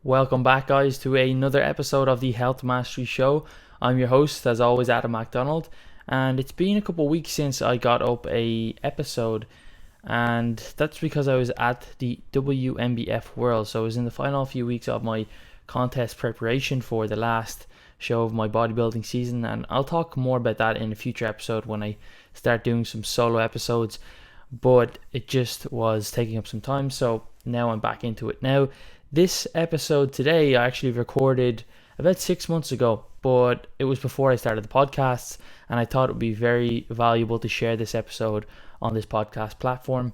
Welcome back, guys, to another episode of the Health Mastery Show. I'm your host, as always, Adam McDonald, and it's been a couple of weeks since I got up a episode, and that's because I was at the WMBF World. So I was in the final few weeks of my contest preparation for the last show of my bodybuilding season, and I'll talk more about that in a future episode when I start doing some solo episodes. But it just was taking up some time, so now I'm back into it. Now, this episode today I actually recorded about 6 months ago, but it was before I started the podcasts, and I thought it would be very valuable to share this episode on this podcast platform.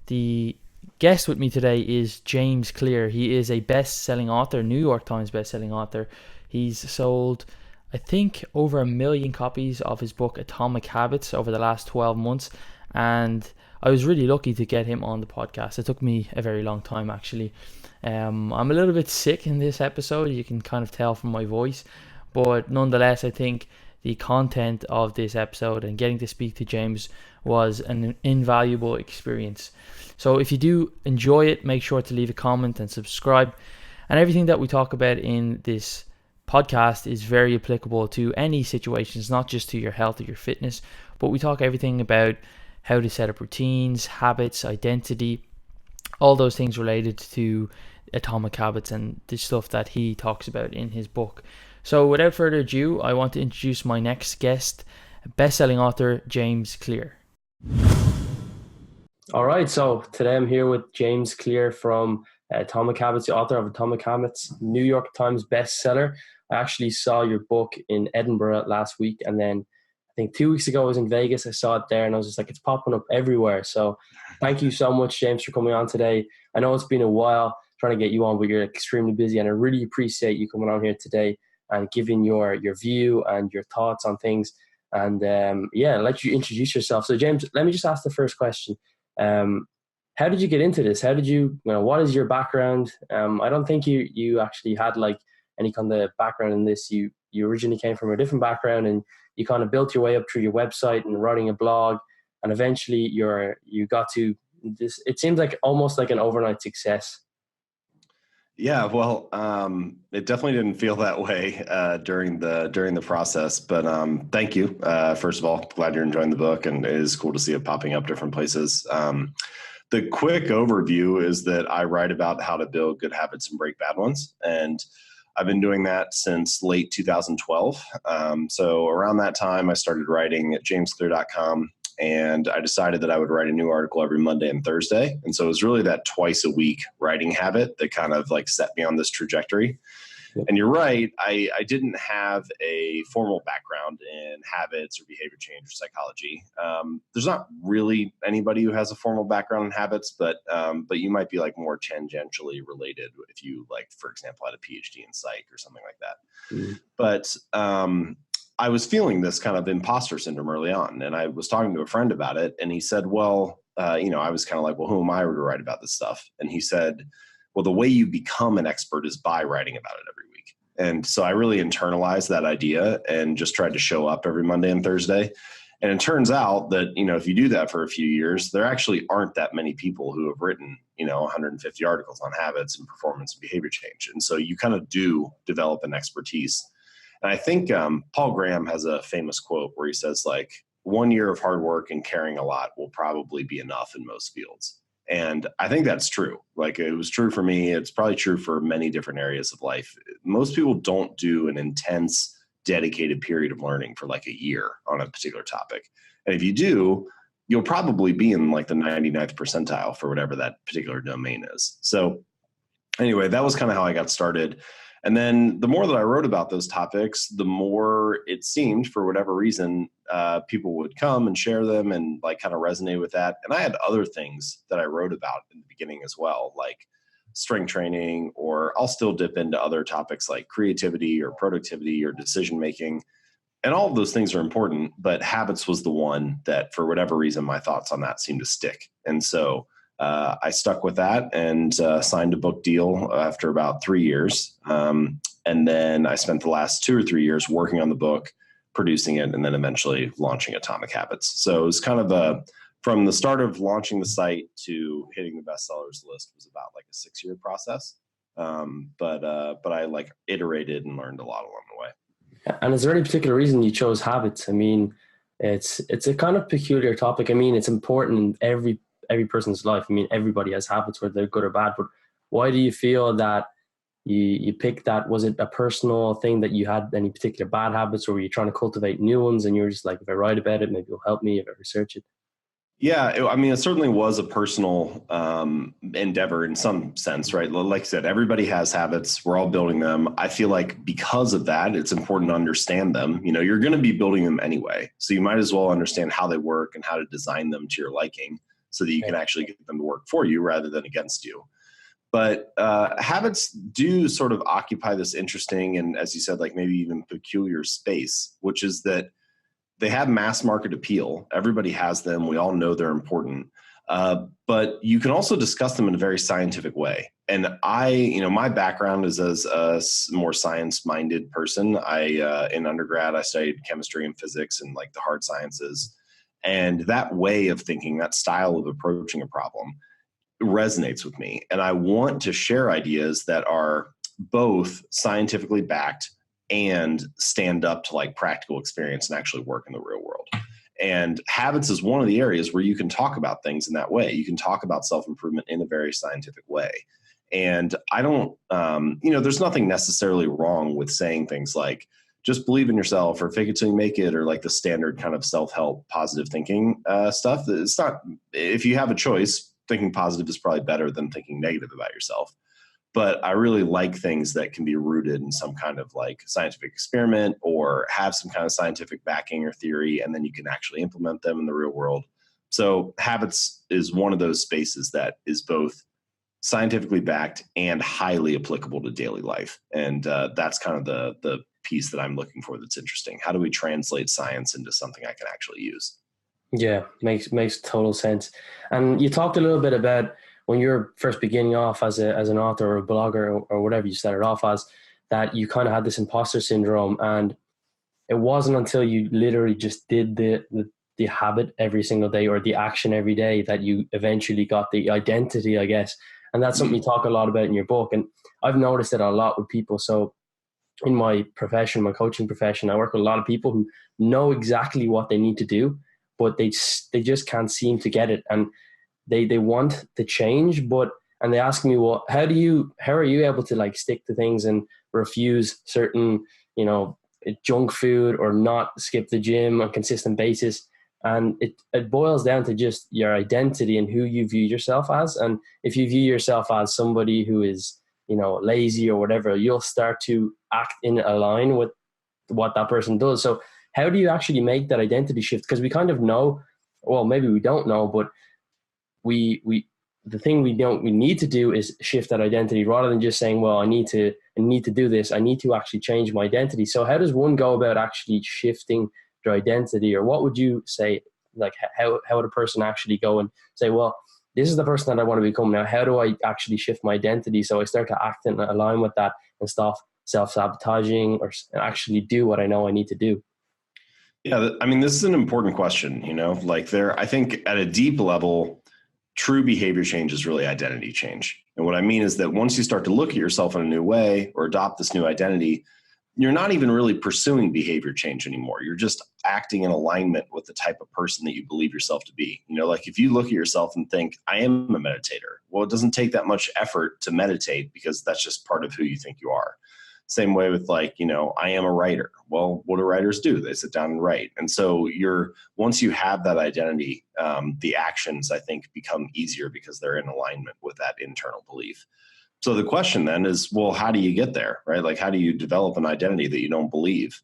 The guest with me today is James Clear. He is a best-selling author, New York Times best-selling author. He's sold, I think, over 1 million copies of his book Atomic Habits over the last 12 months, and I was really lucky to get him on the podcast. It took me a very long time, actually. I'm a little bit sick in this episode, you can kind of tell from my voice, but nonetheless, I think the content of this episode and getting to speak to James was an invaluable experience. So if you do enjoy it, make sure to leave a comment and subscribe. And everything that we talk about in this podcast is very applicable to any situations, not just to your health or your fitness, but we talk everything about how to set up routines, habits, identity, all those things related to Atomic Habits and the stuff that he talks about in his book. So without further ado, I want to introduce my next guest, best-selling author James Clear. All right, so today I'm here with James Clear from Atomic Habits, the author of Atomic Habits, New York Times bestseller. I actually saw your book in Edinburgh last week, and then I think 2 weeks ago I was in Vegas. I saw it there, and I was just like, it's popping up everywhere. So thank you so much, James, for coming on today. I know it's been a while trying to get you on, but you're extremely busy, and I really appreciate you coming on here today and giving your view and your thoughts on things. And I'll let you introduce yourself. So James, let me just ask the first question. How did you get into this? How did what is your background? I don't think you actually had like any kind of background in this. You originally came from a different background, and you kind of built your way up through your website and writing a blog, and eventually you got to this. It seems like almost like an overnight success. Yeah, well, it definitely didn't feel that way during the process. But thank you. First of all, glad you're enjoying the book, and it is cool to see it popping up different places. The quick overview is that I write about how to build good habits and break bad ones, and I've been doing that since late 2012. So around that time, I started writing at jamesclear.com. And I decided that I would write a new article every Monday and Thursday. And so it was really that twice a week writing habit that kind of like set me on this trajectory. Yep. And you're right, I didn't have a formal background in habits or behavior change or psychology. There's not really anybody who has a formal background in habits, but you might be like more tangentially related if you, like, for example, had a PhD in psych or something like that. Mm-hmm. But I was feeling this kind of imposter syndrome early on, and I was talking to a friend about it, and he said, well, I was kind of like, well, who am I to write about this stuff? And he said, well, the way you become an expert is by writing about it every week. And so I really internalized that idea and just tried to show up every Monday and Thursday. And it turns out that, if you do that for a few years, there actually aren't that many people who have written, 150 articles on habits and performance and behavior change. And so you kind of do develop an expertise. And I think Paul Graham has a famous quote where he says, like, 1 year of hard work and caring a lot will probably be enough in most fields. And I think that's true. Like, it was true for me. It's probably true for many different areas of life. Most people don't do an intense, dedicated period of learning for like a year on a particular topic. And if you do, you'll probably be in like the 99th percentile for whatever that particular domain is. So anyway, that was kind of how I got started. And then the more that I wrote about those topics, the more it seemed, for whatever reason, people would come and share them and like kind of resonate with that. And I had other things that I wrote about in the beginning as well, like strength training, or I'll still dip into other topics like creativity or productivity or decision making. And all of those things are important, but habits was the one that, for whatever reason, my thoughts on that seemed to stick. And so I stuck with that and signed a book deal after about 3 years. And then I spent the last 2 or 3 years working on the book, producing it, and then eventually launching Atomic Habits. So it was kind of from the start of launching the site to hitting the bestsellers list was about like a 6-year process. But I like iterated and learned a lot along the way. And is there any particular reason you chose habits? I mean, it's a kind of peculiar topic. I mean, it's important in every person's life. I mean, everybody has habits, whether they're good or bad. But why do you feel that you picked that? Was it a personal thing that you had any particular bad habits, or were you trying to cultivate new ones and you were just like, if I write about it, maybe it'll help me if I research it? Yeah, I mean, it certainly was a personal endeavor in some sense, right? Like I said, everybody has habits. We're all building them. I feel like because of that, it's important to understand them. You know, you're going to be building them anyway. So you might as well understand how they work and how to design them to your liking so that you can actually get them to work for you rather than against you. But habits do sort of occupy this interesting and, as you said, like maybe even peculiar space, which is that they have mass market appeal. Everybody has them. We all know they're important. But you can also discuss them in a very scientific way. And my background is as a more science-minded person. In undergrad, I studied chemistry and physics and like the hard sciences. And that way of thinking, that style of approaching a problem resonates with me. And I want to share ideas that are both scientifically backed and stand up to like practical experience and actually work in the real world. And habits is one of the areas where you can talk about things in that way. You can talk about self-improvement in a very scientific way. And I don't, there's nothing necessarily wrong with saying things like, just believe in yourself or fake it till you make it, or like the standard kind of self-help positive thinking stuff. It's not, if you have a choice, thinking positive is probably better than thinking negative about yourself. But I really like things that can be rooted in some kind of like scientific experiment or have some kind of scientific backing or theory, and then you can actually implement them in the real world. So habits is one of those spaces that is both scientifically backed and highly applicable to daily life. And that's kind of the piece that I'm looking for that's interesting. How do we translate science into something I can actually use? Yeah, makes total sense. And you talked a little bit about when you're first beginning off as an author or a blogger or whatever you started off as, that you kind of had this imposter syndrome, and it wasn't until you literally just did the habit every single day or the action every day that you eventually got the identity, I guess. And that's something you talk a lot about in your book. And I've noticed it a lot with people. So in my profession, my coaching profession, I work with a lot of people who know exactly what they need to do, but they just can't seem to get it. And they want the change, and they ask me, well, how are you able to like stick to things and refuse certain, junk food or not skip the gym on a consistent basis? And it boils down to just your identity and who you view yourself as. And if you view yourself as somebody who is, lazy or whatever, you'll start to act in a line with what that person does. So how do you actually make that identity shift? Because we kind of know, well, maybe we don't know, but the thing we need to do is shift that identity rather than just saying, well, I need to do this. I need to actually change my identity. So how does one go about actually shifting their identity? Or what would you say, like how would a person actually go and say, well, this is the person that I want to become now. How do I actually shift my identity so I start to act and align with that and stop self-sabotaging or actually do what I know I need to do? Yeah, I mean, this is an important question, I think at a deep level, true behavior change is really identity change. And what I mean is that once you start to look at yourself in a new way or adopt this new identity, you're not even really pursuing behavior change anymore. You're just acting in alignment with the type of person that you believe yourself to be. Like if you look at yourself and think, I am a meditator. Well, it doesn't take that much effort to meditate because that's just part of who you think you are. Same way with I am a writer. Well, what do writers do? They sit down and write. And so once you have that identity, the actions, I think, become easier because they're in alignment with that internal belief. So the question then is, well, how do you get there, right? Like, how do you develop an identity that you don't believe?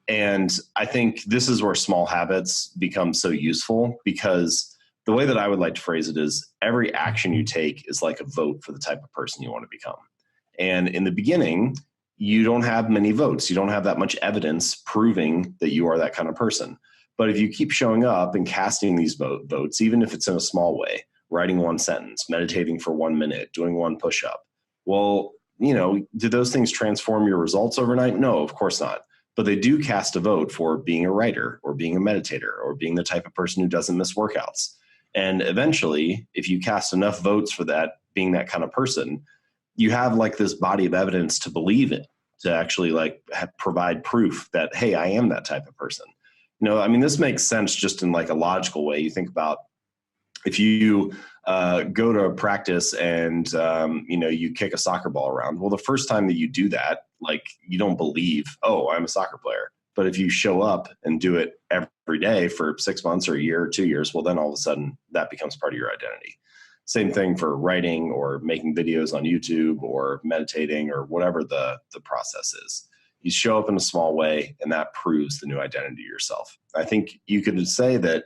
And I think this is where small habits become so useful, because the way that I would like to phrase it is every action you take is like a vote for the type of person you want to become. And in the beginning, you don't have many votes. You don't have that much evidence proving that you are that kind of person. But if you keep showing up and casting these votes, even if it's in a small way, writing one sentence, meditating for 1 minute, doing one push-up, well, do those things transform your results overnight? No, of course not. But they do cast a vote for being a writer or being a meditator or being the type of person who doesn't miss workouts. And eventually, if you cast enough votes for that, being that kind of person, you have like this body of evidence to believe in, to actually like provide proof that, hey, I am that type of person. I mean, this makes sense just in like a logical way. You think about if you go to practice and, you kick a soccer ball around. Well, the first time that you do that, like you don't believe, oh, I'm a soccer player. But if you show up and do it every day for 6 months or a year or 2 years, well, then all of a sudden that becomes part of your identity. Same thing for writing or making videos on YouTube or meditating or whatever the process is. You show up in a small way and that proves the new identity of yourself. I think you could say that,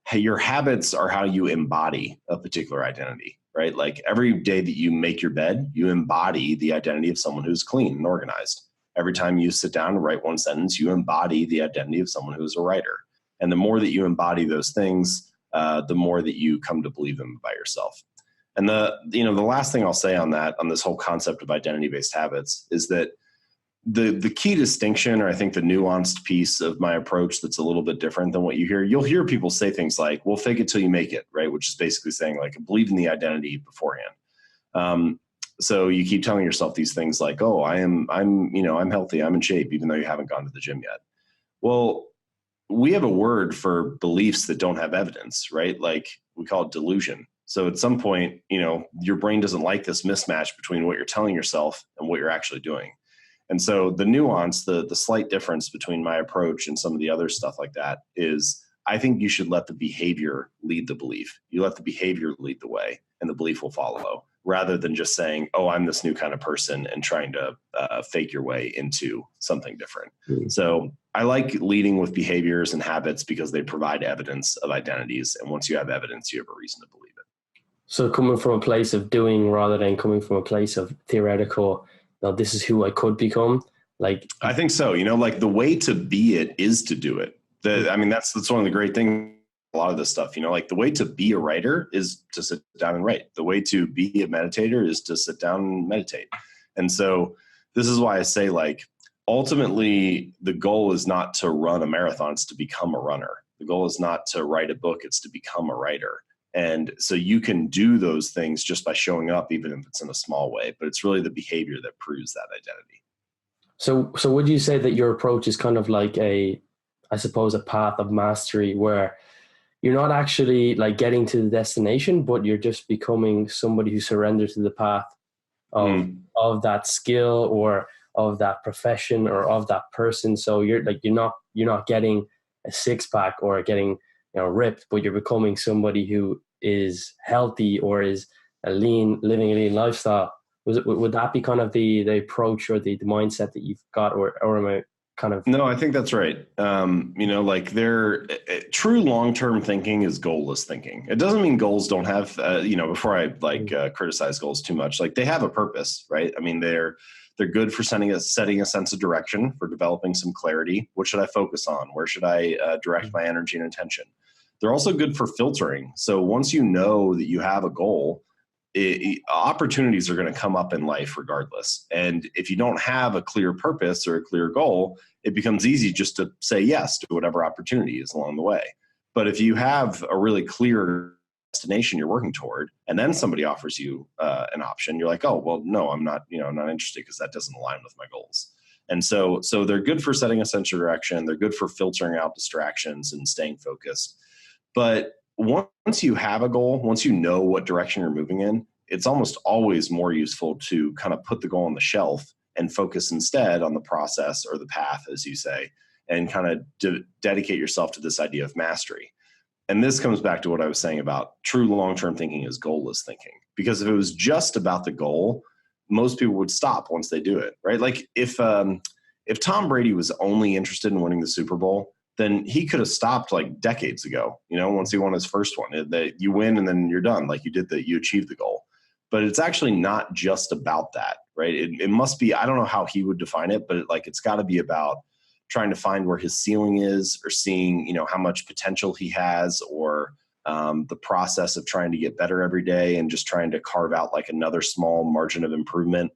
hey, your habits are how you embody a particular identity, right? Like every day that you make your bed, you embody the identity of someone who's clean and organized. Every time you sit down and write one sentence, you embody the identity of someone who's a writer. And the more that you embody those things, the more that you come to believe them by yourself. And the last thing I'll say on this whole concept of identity-based habits is that the key distinction, or I think the nuanced piece of my approach that's a little bit different than what you hear, you'll hear people say things like, well, fake it till you make it, right? Which is basically saying like, believe in the identity beforehand. So you keep telling yourself these things like, oh, I'm healthy, I'm in shape, even though you haven't gone to the gym yet. Well, we have a word for beliefs that don't have evidence, right? Like we call it delusion. So at some point, your brain doesn't like this mismatch between what you're telling yourself and what you're actually doing. And so the nuance, the slight difference between my approach and some of the other stuff like that is I think you should let the behavior lead the belief. You let the behavior lead the way and the belief will follow, rather than just saying, oh, I'm this new kind of person and trying to fake your way into something different. Mm-hmm. So I like leading with behaviors and habits because they provide evidence of identities. And once you have evidence, you have a reason to believe it. So coming from a place of doing rather than coming from a place of theoretical, this is who I could become. Like, I think so. Like the way to be it is to do it. That's one of the great things. A lot of this stuff, like the way to be a writer is to sit down and write. The way to be a meditator is to sit down and meditate. And so this is why I say, like, ultimately the goal is not to run a marathon, it's to become a runner. The goal is not to write a book, it's to become a writer. And so you can do those things just by showing up, even if it's in a small way, but it's really the behavior that proves that identity. So would you say that your approach is kind of like a path of mastery where you're not actually like getting to the destination, but you're just becoming somebody who surrenders to the path of that skill or of that profession or of that person? So you're not getting a six pack or getting ripped, but you're becoming somebody who is healthy or is living a lean lifestyle. Would that be kind of the approach or the mindset that you've got, or am I kind of? No, I think that's right. True long-term thinking is goalless thinking. It doesn't mean goals don't have, before I criticize goals too much, like they have a purpose, right? I mean, they're good for setting a sense of direction, for developing some clarity. What should I focus on? Where should I direct my energy and attention? They're also good for filtering. So once you know that you have a goal, opportunities are going to come up in life regardless. And if you don't have a clear purpose or a clear goal, it becomes easy just to say yes to whatever opportunity is along the way. But if you have a really clear destination you're working toward, and then somebody offers you an option, you're like, oh, well, no, I'm not interested because that doesn't align with my goals. And so they're good for setting a sense of direction. They're good for filtering out distractions and staying focused. But once you have a goal, once you know what direction you're moving in, it's almost always more useful to kind of put the goal on the shelf and focus instead on the process or the path, as you say, and kind of dedicate yourself to this idea of mastery. And this comes back to what I was saying about true long-term thinking is goalless thinking. Because if it was just about the goal, most people would stop once they do it, right? Like if Tom Brady was only interested in winning the Super Bowl, then he could have stopped like decades ago, once he won his first one. That you win and then you're done, like you achieved the goal. But it's actually not just about that, right? It must be, I don't know how he would define it, but it's got to be about trying to find where his ceiling is, or seeing, how much potential he has, or the process of trying to get better every day and just trying to carve out like another small margin of improvement.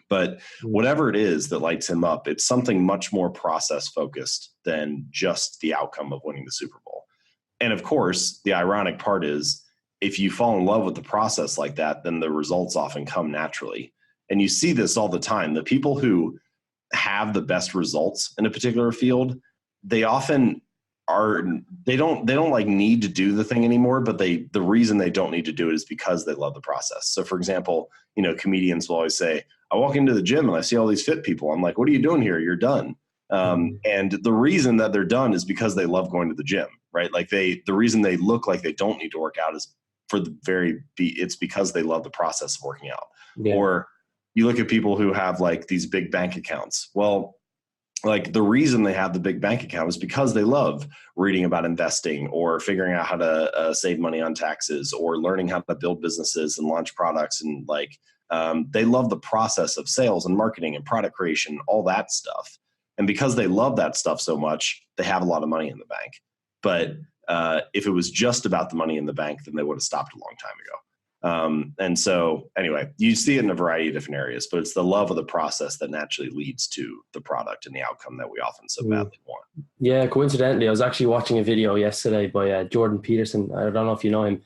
But whatever it is that lights him up, it's something much more process focused than just the outcome of winning the Super Bowl. And of course, the ironic part is if you fall in love with the process like that, then the results often come naturally. And you see this all the time. The people who have the best results in a particular field, they often they don't like need to do the thing anymore, but the reason they don't need to do it is because they love the process. So for example, comedians will always say, I walk into the gym and I see all these fit people. I'm like, what are you doing here? You're done. And the reason that they're done is because they love going to the gym, right? Like the reason they look like they don't need to work out is it's because they love the process of working out. Yeah. Or you look at people who have like these big bank accounts. Well, like the reason they have the big bank account is because they love reading about investing or figuring out how to save money on taxes or learning how to build businesses and launch products. And like, they love the process of sales and marketing and product creation, all that stuff. And because they love that stuff so much, they have a lot of money in the bank. But if it was just about the money in the bank, then they would have stopped a long time ago. And so anyway, you see it in a variety of different areas, but it's the love of the process that naturally leads to the product and the outcome that we often so badly want. Yeah, coincidentally, I was actually watching a video yesterday by Jordan Peterson. I don't know if you know him,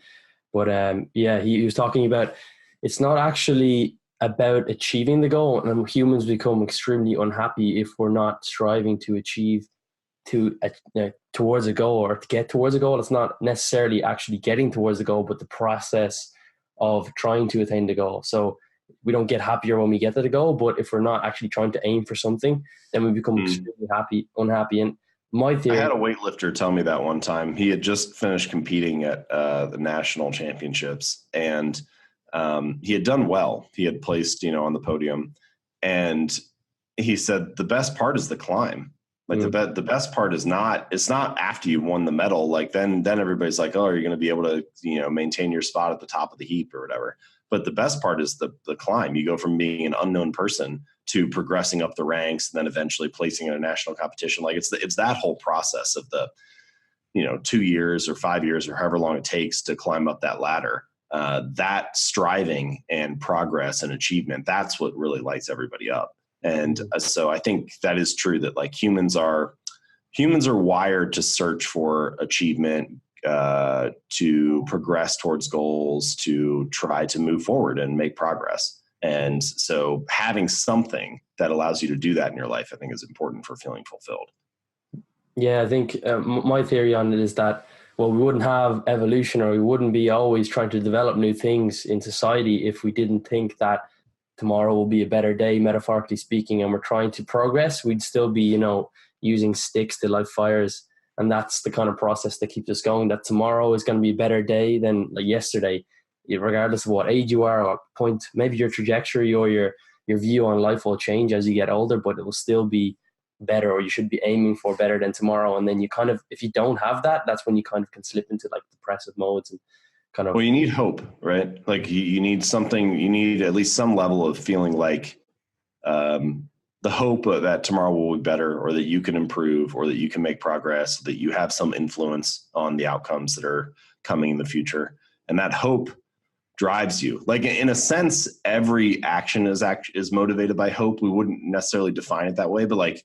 but he was talking about it's not actually about achieving the goal, and humans become extremely unhappy if we're not striving to achieve towards a goal or to get towards a goal. It's not necessarily actually getting towards the goal, but the process of trying to attain the goal. So we don't get happier when we get to the goal, but if we're not actually trying to aim for something, then we become extremely unhappy. And my theory, I had a weightlifter tell me that one time. He had just finished competing at the national championships, and he had done well. He had placed, on the podium, and he said the best part is the climb. Like the best part is it's not after you won the medal. Like then everybody's like, oh, are you going to be able to, maintain your spot at the top of the heap or whatever? But the best part is the climb. You go from being an unknown person to progressing up the ranks and then eventually placing in a national competition. Like it's that whole process of the, 2 years or 5 years or however long it takes to climb up that ladder. That striving and progress and achievement, that's what really lights everybody up. And so I think that is true that like humans are wired to search for achievement, to progress towards goals, to try to move forward and make progress. And so having something that allows you to do that in your life, I think is important for feeling fulfilled. Yeah, I think my theory on it is that, well, we wouldn't have evolution, or we wouldn't be always trying to develop new things in society if we didn't think that tomorrow will be a better day, metaphorically speaking, and we're trying to progress. We'd still be, using sticks to light fires. And that's the kind of process that keeps us going, that tomorrow is going to be a better day than like yesterday, regardless of what age you are, or point, maybe your trajectory or your view on life will change as you get older, but it will still be better, or you should be aiming for better than tomorrow. And then you kind of, if you don't have that, that's when you kind of can slip into like depressive modes and kind of. Well, you need hope, right? Like you need something, you need at least some level of feeling like the hope that tomorrow will be better, or that you can improve, or that you can make progress, that you have some influence on the outcomes that are coming in the future. And that hope drives you. Like in a sense, every action is motivated by hope. We wouldn't necessarily define it that way, but like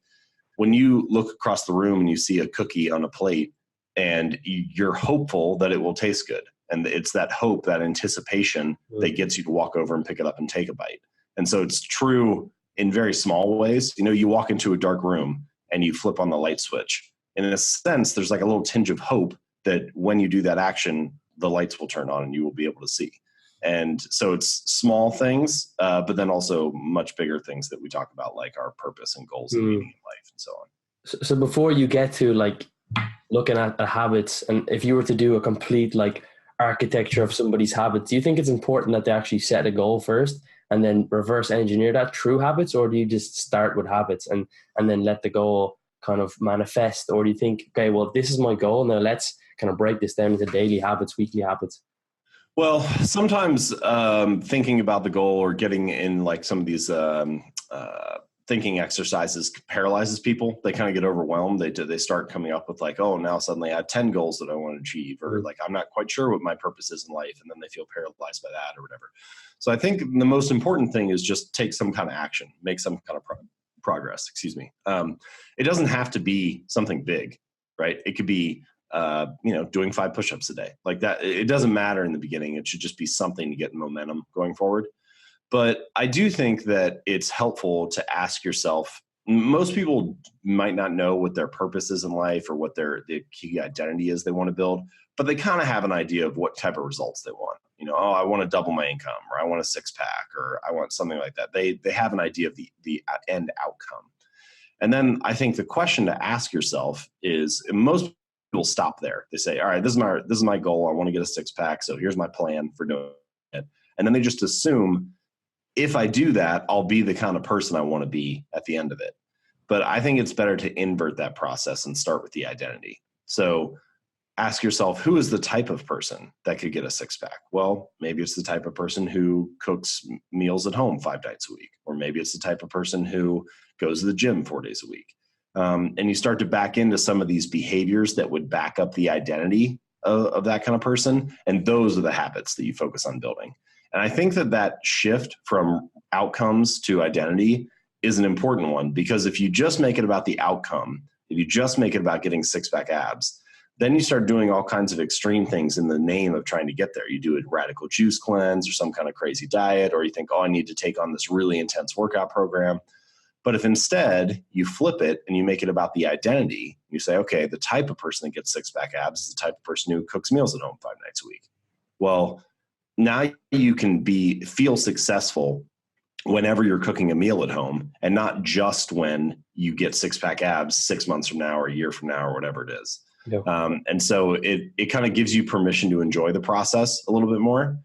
when you look across the room and you see a cookie on a plate and you're hopeful that it will taste good. And it's that hope, that anticipation that gets you to walk over and pick it up and take a bite. And so it's true in very small ways. You walk into a dark room and you flip on the light switch. And in a sense, there's like a little tinge of hope that when you do that action, the lights will turn on and you will be able to see. And so it's small things, but then also much bigger things that we talk about, like our purpose and goals and meaning in life and so on. So before you get to like looking at the habits, and if you were to do a complete like architecture of somebody's habits, do you think it's important that they actually set a goal first and then reverse engineer that through habits? Or do you just start with habits and then let the goal kind of manifest? Or do you think, okay, well, this is my goal, now let's kind of break this down into daily habits, weekly habits? Well, sometimes thinking about the goal or getting in like some of these thinking exercises paralyzes people. They kind of get overwhelmed. They start coming up with like, oh, now suddenly I have 10 goals that I want to achieve, or like, I'm not quite sure what my purpose is in life. And then they feel paralyzed by that or whatever. So I think the most important thing is just take some kind of action, make some kind of progress, It doesn't have to be something big, right? It could be doing 5 push-ups a day. Like that, it doesn't matter in the beginning. It should just be something to get momentum going forward. But I do think that it's helpful to ask yourself, most people might not know what their purpose is in life or what the key identity is they want to build, but they kind of have an idea of what type of results they want. I want to double my income, or I want a 6-pack, or I want something like that. They have an idea of the end outcome. And then I think the question to ask yourself is, most people stop there. They say, all right, this is my goal. I want to get a 6-pack. So here's my plan for doing it. And then they just assume, if I do that, I'll be the kind of person I want to be at the end of it. But I think it's better to invert that process and start with the identity. So ask yourself, who is the type of person that could get a 6-pack? Well, maybe it's the type of person who cooks meals at home 5 nights a week, or maybe it's the type of person who goes to the gym 4 days a week. And you start to back into some of these behaviors that would back up the identity of that kind of person. And those are the habits that you focus on building. And I think that shift from outcomes to identity is an important one, because if you just make it about the outcome, if you just make it about getting 6-pack abs, then you start doing all kinds of extreme things in the name of trying to get there. You do a radical juice cleanse or some kind of crazy diet, or you think, I need to take on this really intense workout program. But if instead you flip it and you make it about the identity, you say, okay, the type of person that gets 6-pack abs is the type of person who cooks meals at home 5 nights a week. Well, now you can feel successful whenever you're cooking a meal at home, and not just when you get 6-pack abs 6 months from now or a year from now or whatever it is. Yep. And so it kind of gives you permission to enjoy the process a little bit more.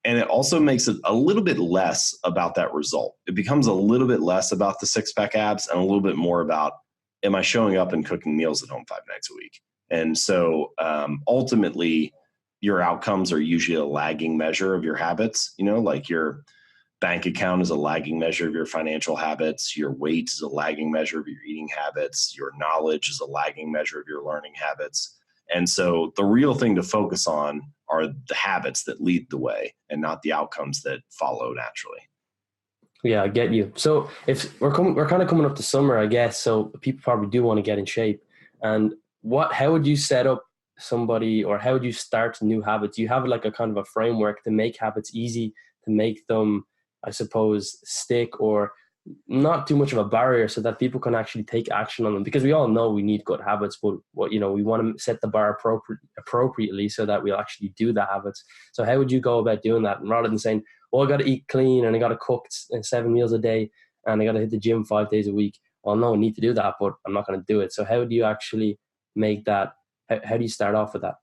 And it also makes it a little bit less about that result. It becomes a little bit less about the 6-pack abs and a little bit more about, am I showing up and cooking meals at home 5 nights a week? And so ultimately, your outcomes are usually a lagging measure of your habits. Like your bank account is a lagging measure of your financial habits. Your weight is a lagging measure of your eating habits. Your knowledge is a lagging measure of your learning habits. And so the real thing to focus on are the habits that lead the way, and not the outcomes that follow naturally. Yeah, I get you. So if we're kind of coming up to summer, I guess, so people probably do want to get in shape. And how would you set up somebody, or how would you start new habits? Do you have like a kind of a framework to make habits easy, to make them, I suppose, stick, or not too much of a barrier, so that people can actually take action on them? Because we all know we need good habits, but we want to set the bar appropriately so that we'll actually do the habits. So how would you go about doing that? And rather than saying, well, I got to eat clean and I got to cook 7 meals a day and I got to hit the gym 5 days a week. Well, no, I need to do that, but I'm not going to do it. So how do you actually make that? How do you start off with that?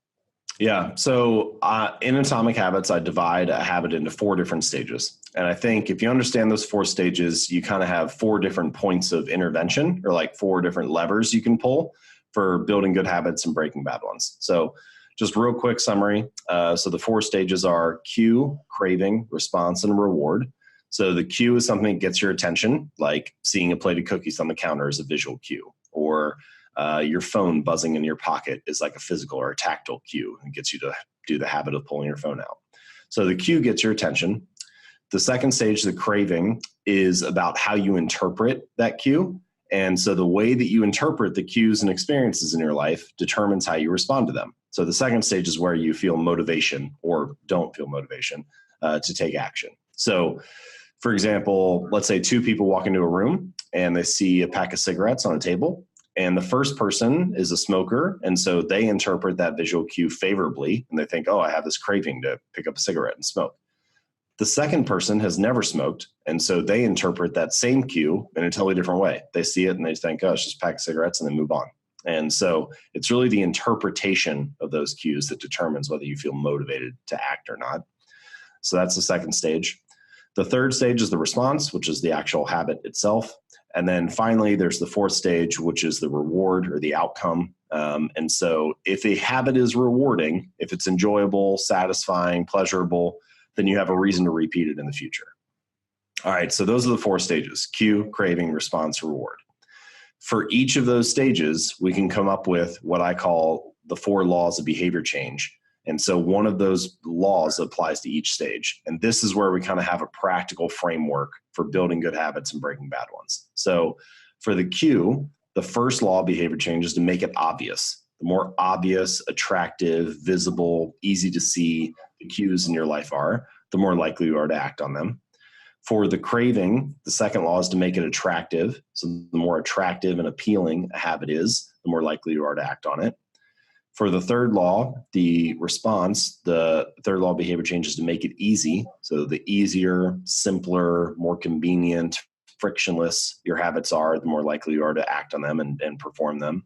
Yeah. So in Atomic Habits, I divide a habit into 4 different stages. And I think if you understand those 4 stages, you kind of have 4 different points of intervention, or like 4 different levers you can pull for building good habits and breaking bad ones. So just real quick summary. So the 4 stages are cue, craving, response, and reward. So the cue is something that gets your attention, like seeing a plate of cookies on the counter is a visual cue, or your phone buzzing in your pocket is like a physical or a tactile cue, and gets you to do the habit of pulling your phone out. So the cue gets your attention. The second stage, the craving, is about how you interpret that cue. And so the way that you interpret the cues and experiences in your life determines how you respond to them. So the second stage is where you feel motivation or don't feel motivation to take action. So for example, let's say 2 people walk into a room and they see a pack of cigarettes on a table. And the first person is a smoker, and so they interpret that visual cue favorably, and they think, I have this craving to pick up a cigarette and smoke. The second person has never smoked, and so they interpret that same cue in a totally different way. They see it and they think, it's just a pack of cigarettes, and then move on. And so it's really the interpretation of those cues that determines whether you feel motivated to act or not. So that's the second stage. The third stage is the response, which is the actual habit itself. And then finally, there's the 4th stage, which is the reward or the outcome. And so if a habit is rewarding, if it's enjoyable, satisfying, pleasurable, then you have a reason to repeat it in the future. All right, so those are the 4 stages: cue, craving, response, reward. For each of those stages, we can come up with what I call the 4 laws of behavior change. And so one of those laws applies to each stage. And this is where we kind of have a practical framework for building good habits and breaking bad ones. So for the cue, the first law of behavior change is to make it obvious. the more obvious, attractive, visible, easy to see the cues in your life are, the more likely you are to act on them. For the craving, the second law is to make it attractive. So the more attractive and appealing a habit is, the more likely you are to act on it. For the third law, the response, the third law of behavior change is to make it easy. So the easier, simpler, more convenient, frictionless your habits are, the more likely you are to act on them and perform them.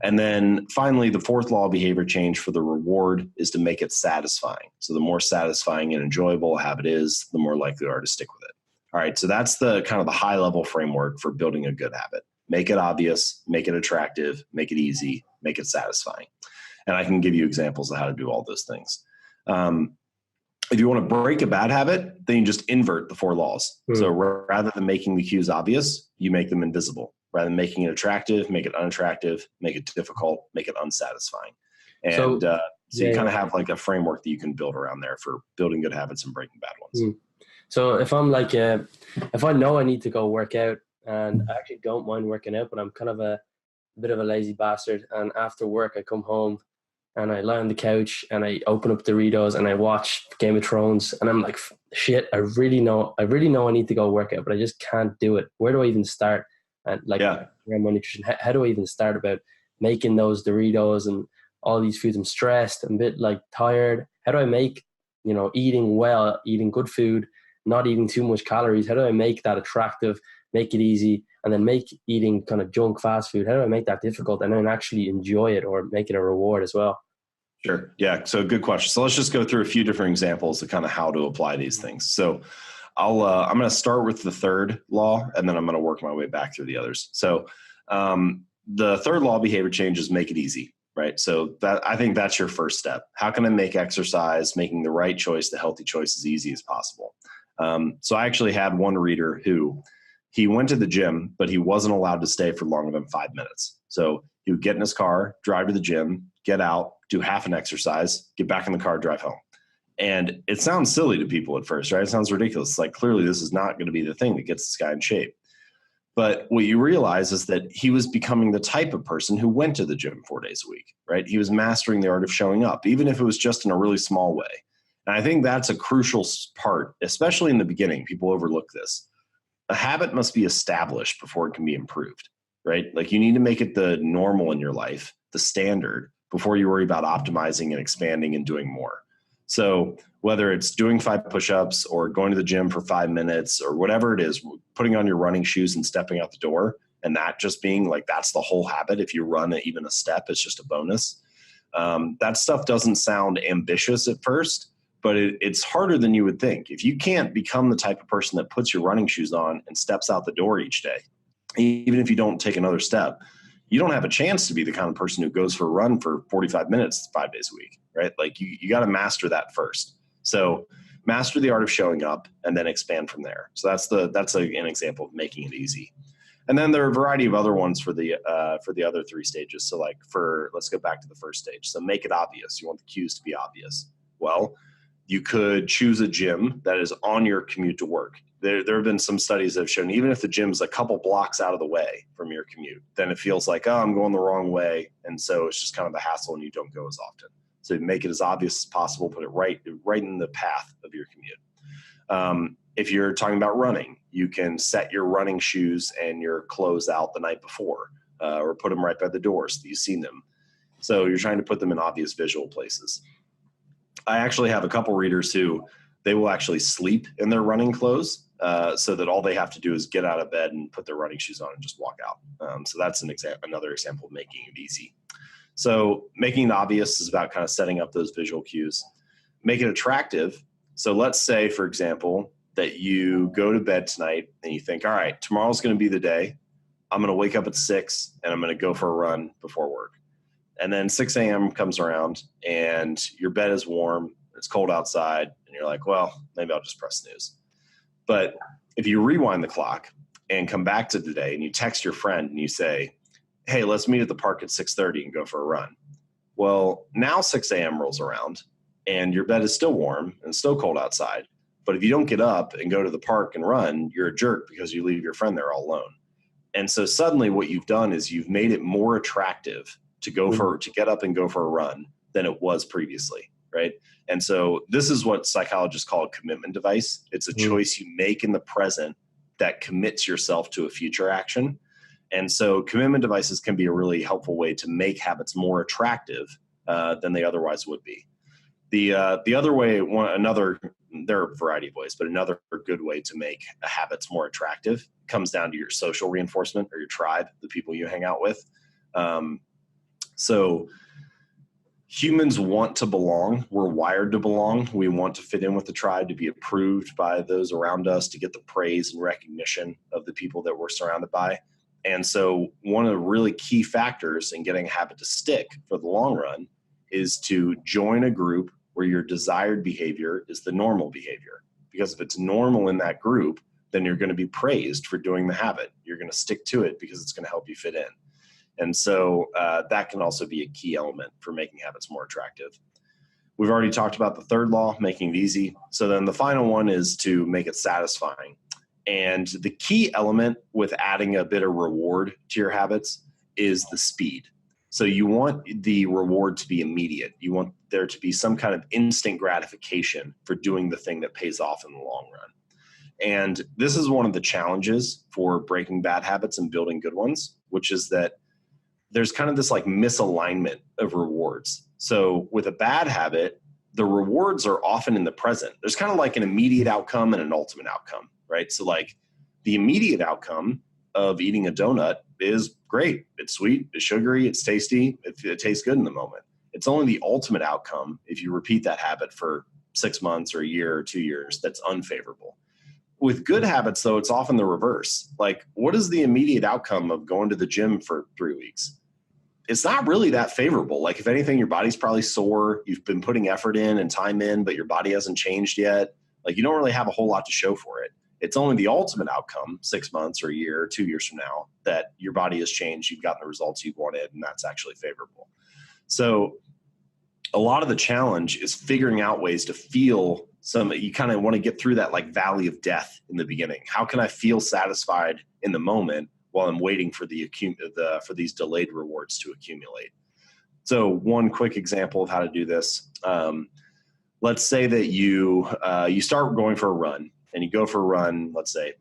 And then finally, the fourth law of behavior change for the reward is to make it satisfying. So the more satisfying and enjoyable a habit is, the more likely you are to stick with it. All right, so that's the kind of the high level framework for building a good habit. Make it obvious, make it attractive, make it easy, make it satisfying. And I can give you examples of how to do all those things. If you want to break a bad habit, then you just invert the four laws. So rather than making the cues obvious, you make them invisible. Rather than making it attractive, make it unattractive, make it difficult, make it unsatisfying. And so you kind of have like a framework that you can build around there for building good habits and breaking bad ones. So if I'm like, if I know I need to go work out, and I actually don't mind working out, but I'm kind of a bit of a lazy bastard. And after work, I come home and I lie on the couch and I open up Doritos and I watch Game of Thrones, and I'm like, shit, I really know I need to go work out, but I just can't do it. Where do I even start? And like around my nutrition, how do I even start about making those Doritos and all these foods? I'm stressed, I'm a bit like tired. How do I make, eating well, eating good food, not eating too much calories? How do I make that attractive, make it easy, and then make eating kind of junk fast food? How do I make that difficult and then actually enjoy it or make it a reward as well? Sure. Yeah. So good question. So let's just go through a few different examples of kind of how to apply these things. So I'm going to start with the third law, and then I'm going to work my way back through the others. So the third law of behavior change is make it easy, right? So I think that's your first step. How can I make exercise, making the right choice, the healthy choice, as easy as possible? So I actually had one reader who he went to the gym, but he wasn't allowed to stay for longer than 5 minutes. So he would get in his car, drive to the gym, get out, do half an exercise, get back in the car, drive home. And it sounds silly to people at first, right? It sounds ridiculous. It's like, clearly this is not going to be the thing that gets this guy in shape. But what you realize is that he was becoming the type of person who went to the gym 4 days a week, right? He was mastering the art of showing up, even if it was just in a really small way. And I think that's a crucial part, especially in the beginning. People overlook this. A habit must be established before it can be improved, right? Like you need to make it the normal in your life, the standard, before you worry about optimizing and expanding and doing more. So whether it's doing 5 push-ups or going to the gym for 5 minutes or whatever it is, putting on your running shoes and stepping out the door, and that just being like, that's the whole habit. If you run even a step, it's just a bonus. That stuff doesn't sound ambitious at first, but it's harder than you would think. If you can't become the type of person that puts your running shoes on and steps out the door each day, even if you don't take another step, you don't have a chance to be the kind of person who goes for a run for 45 minutes 5 days a week, right? Like you got to master that first. So master the art of showing up and then expand from there. So that's an example of making it easy. And then there are a variety of other ones for the other 3 stages. So let's go back to the first stage. So make it obvious. You want the cues to be obvious. Well, you could choose a gym that is on your commute to work. There have been some studies that have shown even if the gym's a couple blocks out of the way from your commute, then it feels like, oh, I'm going the wrong way. And so it's just kind of a hassle and you don't go as often. So make it as obvious as possible, put it right in the path of your commute. If you're talking about running, you can set your running shoes and your clothes out the night before or put them right by the door so that you've seen them. So you're trying to put them in obvious visual places. I actually have a couple readers who they will actually sleep in their running clothes so that all they have to do is get out of bed and put their running shoes on and just walk out. So that's another example of making it easy. So making it obvious is about kind of setting up those visual cues. Make it attractive. So let's say, for example, that you go to bed tonight and you think, all right, tomorrow's going to be the day. I'm going to wake up at 6 and I'm going to go for a run before work. And then 6 a.m. comes around and your bed is warm, it's cold outside, and you're like, well, maybe I'll just press snooze. But if you rewind the clock and come back to the day and you text your friend and you say, hey, let's meet at the park at 6:30 and go for a run. Well, now 6 a.m. rolls around and your bed is still warm and still cold outside. But if you don't get up and go to the park and run, you're a jerk because you leave your friend there all alone. And so suddenly what you've done is you've made it more attractive to get up and go for a run than it was previously, right? And so this is what psychologists call a commitment device. It's a choice you make in the present that commits yourself to a future action. And so commitment devices can be a really helpful way to make habits more attractive than they otherwise would be. The other way, there are a variety of ways, but another good way to make habits more attractive comes down to your social reinforcement or your tribe, the people you hang out with. So humans want to belong. We're wired to belong. We want to fit in with the tribe, to be approved by those around us, to get the praise and recognition of the people that we're surrounded by. And so one of the really key factors in getting a habit to stick for the long run is to join a group where your desired behavior is the normal behavior. Because if it's normal in that group, then you're going to be praised for doing the habit. You're going to stick to it because it's going to help you fit in. And so that can also be a key element for making habits more attractive. We've already talked about the third law, making it easy. So then the final one is to make it satisfying. And the key element with adding a bit of reward to your habits is the speed. So you want the reward to be immediate. You want there to be some kind of instant gratification for doing the thing that pays off in the long run. And this is one of the challenges for breaking bad habits and building good ones, which is that there's kind of this like misalignment of rewards. So with a bad habit, the rewards are often in the present. There's kind of like an immediate outcome and an ultimate outcome, right? So like the immediate outcome of eating a donut is great. It's sweet, it's sugary, it's tasty, it tastes good in the moment. It's only the ultimate outcome, if you repeat that habit for 6 months or a year or 2 years, that's unfavorable. With good habits, though, it's often the reverse. Like, what is the immediate outcome of going to the gym for 3 weeks? It's not really that favorable. Like, if anything, your body's probably sore. You've been putting effort in and time in, but your body hasn't changed yet. Like, you don't really have a whole lot to show for it. It's only the ultimate outcome, 6 months or a year or 2 years from now, that your body has changed. You've gotten the results you wanted, and that's actually favorable. So a lot of the challenge is figuring out ways to feel you kind of want to get through that like valley of death in the beginning. How can I feel satisfied in the moment while I'm waiting for for these delayed rewards to accumulate? So one quick example of how to do this. Let's say that you start going for a run, and you go for a run, let's say,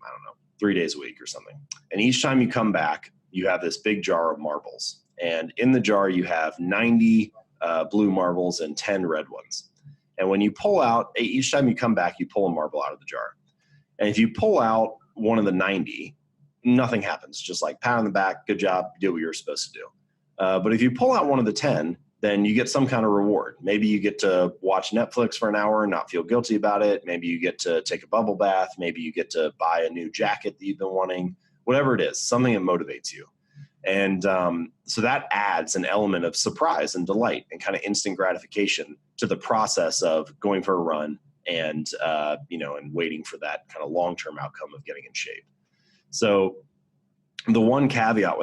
3 days a week or something. And each time you come back, you have this big jar of marbles. And in the jar, you have 90 blue marbles and 10 red ones. And when you pull out, each time you come back, you pull a marble out of the jar. And if you pull out one of the 90, nothing happens. Just like pat on the back, good job, you did what you were supposed to do. But if you pull out one of the 10, then you get some kind of reward. Maybe you get to watch Netflix for an hour and not feel guilty about it. Maybe you get to take a bubble bath. Maybe you get to buy a new jacket that you've been wanting. Whatever it is, something that motivates you. And so that adds an element of surprise and delight and kind of instant gratification to the process of going for a run and waiting for that kind of long-term outcome of getting in shape. So the one caveat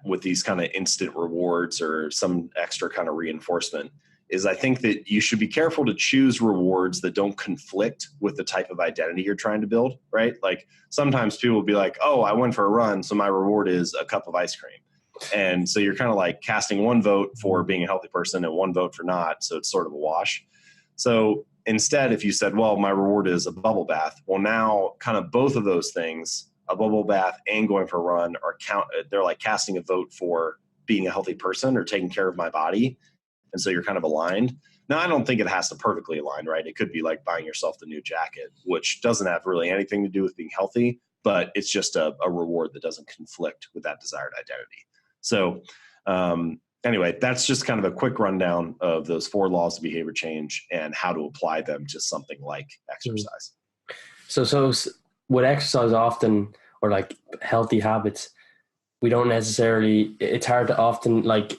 with these kind of instant rewards or some extra kind of reinforcement is I think that you should be careful to choose rewards that don't conflict with the type of identity you're trying to build, right? Like sometimes people will be like, oh, I went for a run, so my reward is a cup of ice cream. And so you're kind of like casting one vote for being a healthy person and one vote for not. So it's sort of a wash. So instead, if you said, well, my reward is a bubble bath, well, now kind of both of those things, a bubble bath and going for a run, they're like casting a vote for being a healthy person or taking care of my body. And so you're kind of aligned. Now, I don't think it has to perfectly align, right? It could be like buying yourself the new jacket, which doesn't have really anything to do with being healthy, but it's just a reward that doesn't conflict with that desired identity. So anyway, that's just kind of a quick rundown of those 4 laws of behavior change and how to apply them to something like exercise. So with exercise often, or like healthy habits, we don't necessarily, it's hard to often like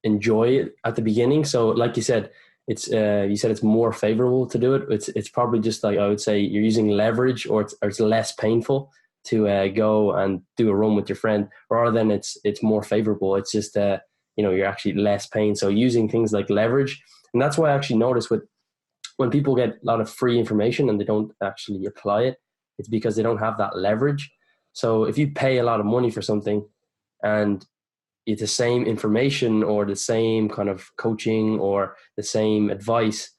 enjoy it at the beginning. So like you said, it's more favorable to do it. It's probably just like, I would say you're using leverage, or it's less painful to go and do a run with your friend, rather than it's more favorable. It's just you're actually less pain. So using things like leverage, and that's why I actually notice when people get a lot of free information and they don't actually apply it, it's because they don't have that leverage. So if you pay a lot of money for something and it's the same information or the same kind of coaching or the same advice,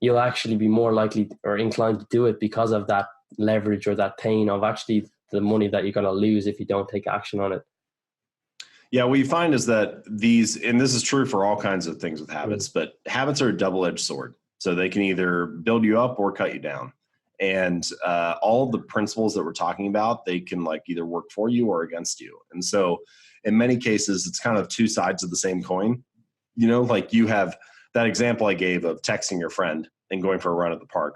you'll actually be more likely or inclined to do it because of that leverage or that pain of actually the money that you're going to lose if you don't take action on it. Yeah, what you find is that and this is true for all kinds of things with habits, but habits are a double-edged sword. So they can either build you up or cut you down. And all the principles that we're talking about, they can like either work for you or against you. And so in many cases, it's kind of two sides of the same coin. You know, like you have that example I gave of texting your friend and going for a run at the park.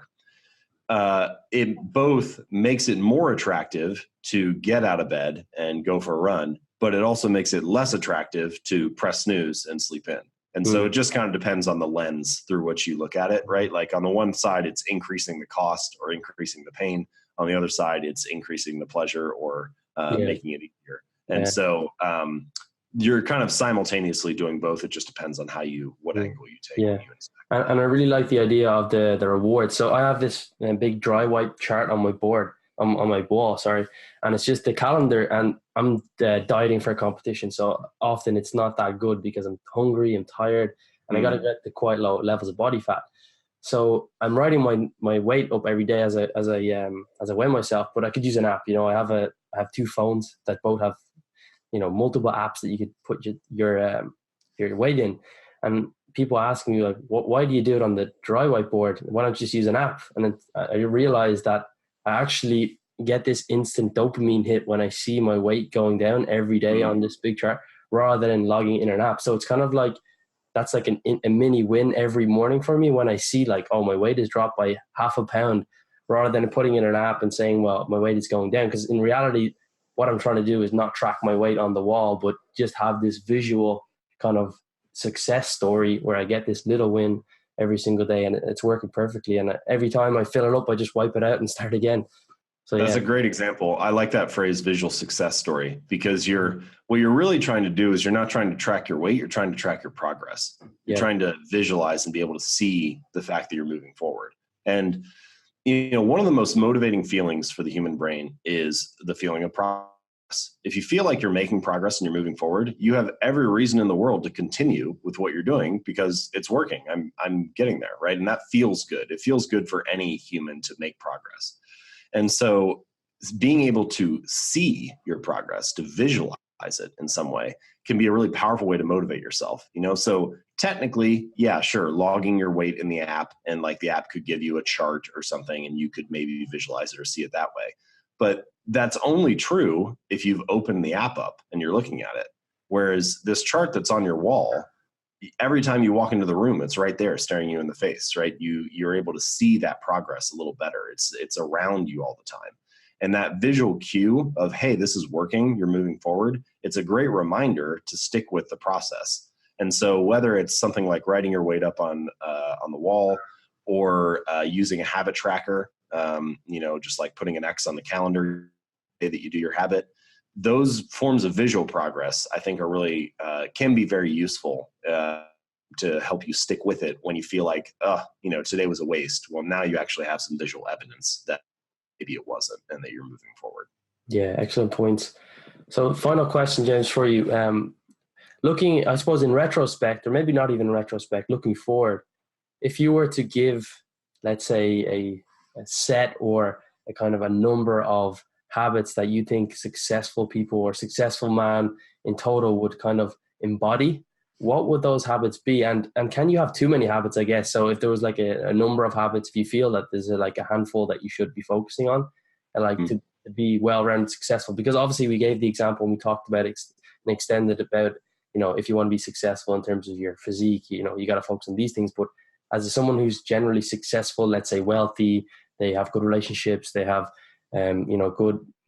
It both makes it more attractive to get out of bed and go for a run, but it also makes it less attractive to press snooze and sleep in. And so it just kind of depends on the lens through which you look at it, right? Like on the one side, it's increasing the cost or increasing the pain. On the other side, it's increasing the pleasure or making it easier. And so you're kind of simultaneously doing both. It just depends on what angle you take. Yeah. And I really like the idea of the reward. So I have this big dry wipe chart on my board, on my wall, sorry. And it's just the calendar, and I'm dieting for a competition. So often it's not that good because I'm hungry, I'm tired, and I got to get to quite low levels of body fat. So I'm writing my weight up every day as I weigh myself, but I could use an app. You know, I have two phones that both have, you know, multiple apps that you could put your weight in. And people ask me like, why do you do it on the dry whiteboard? Why don't you just use an app? And then I realized that I actually get this instant dopamine hit when I see my weight going down every day on this big chart, rather than logging in an app. So it's kind of like, that's like a mini win every morning for me when I see like, oh, my weight is dropped by 0.5 pound, rather than putting in an app and saying, well, my weight is going down. Because in reality, what I'm trying to do is not track my weight on the wall, but just have this visual kind of success story where I get this little win every single day, and it's working perfectly. And every time I fill it up, I just wipe it out and start again. So that's a great example. I like that phrase, visual success story, because what you're really trying to do is you're not trying to track your weight. You're trying to track your progress. You're trying to visualize and be able to see the fact that you're moving forward. And, you know, one of the most motivating feelings for the human brain is the feeling of progress. If you feel like you're making progress and you're moving forward, you have every reason in the world to continue with what you're doing because it's working. I'm getting there, right? And that feels good. It feels good for any human to make progress. And so being able to see your progress, to visualize it in some way, can be a really powerful way to motivate yourself. You know, so technically, yeah, sure, logging your weight in the app, and like the app could give you a chart or something and you could maybe visualize it or see it that way. But that's only true if you've opened the app up and you're looking at it. Whereas this chart that's on your wall, every time you walk into the room, it's right there staring you in the face, right? You're able to see that progress a little better. It's around you all the time. And that visual cue of, hey, this is working, you're moving forward, it's a great reminder to stick with the process. And so whether it's something like writing your weight up on the wall, or using a habit tracker, you know, just like putting an X on the calendar that you do your habit, those forms of visual progress, I think, are really can be very useful to help you stick with it when you feel like, you know, today was a waste. Well, now you actually have some visual evidence that maybe it wasn't, and that you're moving forward. Yeah, excellent points. So final question, James, for you. Looking, I suppose, in retrospect, or maybe not even retrospect, looking forward, if you were to give, let's say, a set or a kind of a number of habits that you think successful people or successful man in total would kind of embody, what would those habits be? And can you have too many habits, I guess? So if there was like a number of habits, if you feel that there's like a handful that you should be focusing on, and like to be well-rounded successful, because obviously we gave the example and we talked about and extended about, you know, if you want to be successful in terms of your physique, you know, you got to focus on these things. But as someone who's generally successful, let's say wealthy, they have good relationships, they have, you know,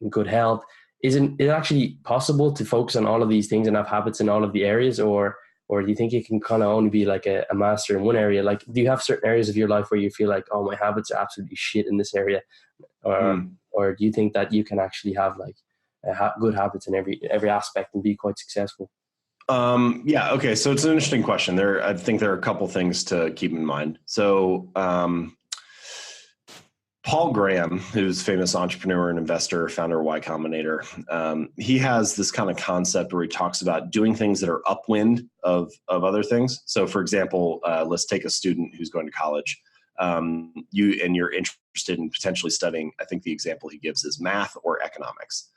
good health, isn't it actually possible to focus on all of these things and have habits in all of the areas? Or do you think you can kind of only be like a master in one area? Like, do you have certain areas of your life where you feel like, oh, my habits are absolutely shit in this area? Or do you think that you can actually have like good habits in every aspect and be quite successful? Yeah. Okay. So it's an interesting question. I think there are a couple things to keep in mind. So, Paul Graham, who's a famous entrepreneur and investor, founder of Y Combinator, he has this kind of concept where he talks about doing things that are upwind of other things. So, for example, let's take a student who's going to college. You're interested in potentially studying. I think the example he gives is math or economics.